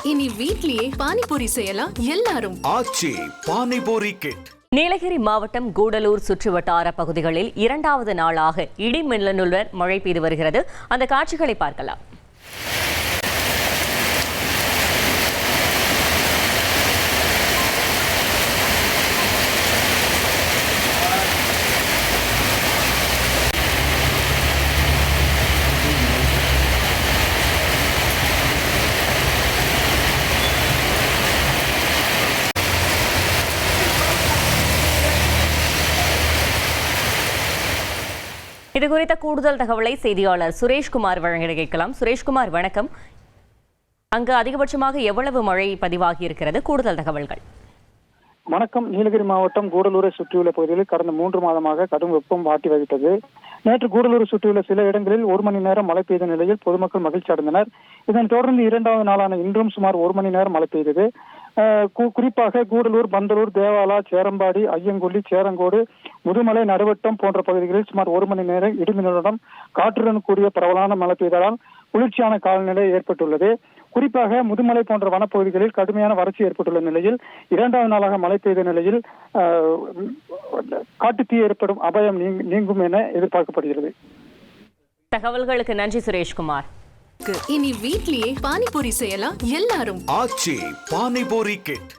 இனி வீட்லயே பானிபூரி செய்யலாம் எல்லாரும். ஆச்சி பானிபூரி கிட். நீலகிரி மாவட்டம் கூடலூர் சுற்றுவட்டார பகுதிகளில் இரண்டாவது நாளாக இடி மின்னலுடன் மழை பெய்து வருகிறது. அந்த காட்சிகளை பார்க்கலாம். இது குறித்த கூடுதல் தகவலை செய்தியாளர் சுரேஷ்குமார் வழங்கிட கேட்கலாம். சுரேஷ்குமார், வணக்கம். அங்கு அதிகபட்சமாக எவ்வளவு மழை பதிவாகி இருக்கிறது? கூடுதல் தகவல்கள். வணக்கம். நீலகிரி மாவட்டம் கூடலூரை சுற்றியுள்ள பகுதிகளில் கடந்த 3 மாதமாக கடும் வெப்பம் வாட்டி வகித்தது. நேற்று கூடலூரை சுற்றியுள்ள சில இடங்களில் 1 மணி நேரம் மழை பெய்த நிலையில் பொதுமக்கள் மகிழ்ச்சி அடைந்தனர். இதனைத் தொடர்ந்து இரண்டாவது நாளான இன்றும் சுமார் 1 மணி நேரம் மழை பெய்தது. குறிப்பாக கூடலூர், பந்தலூர், தேவாலா, சேரம்பாடி, ஐயங்கொல்லி, சேரங்கோடு, முதுமலை, நடுவட்டம் போன்ற பகுதிகளில் சுமார் 1 மணி நேரம் இடிமின்னலுடன் காற்றுடன் கூடிய பரவலான மழை பெய்ததால் குளிர்ச்சியான காலநிலை ஏற்பட்டுள்ளது. குறிப்பாக முதுமலை போன்ற வனப்பகுதிகளில் கடுமையான வறட்சி ஏற்பட்டுள்ள நிலையில் இரண்டாவது நாளாக மழை பெய்த நிலையில் காட்டுத்தீ ஏற்படும் அபாயம் நீங்கும் என எதிர்பார்க்கப்படுகிறது. தகவல்களுக்கு நன்றி சுரேஷ்குமார். இனி வீட்லயே பானிபூரி செய்யலாம் எல்லாரும். ஆச்சி பானிபூரி கிட்.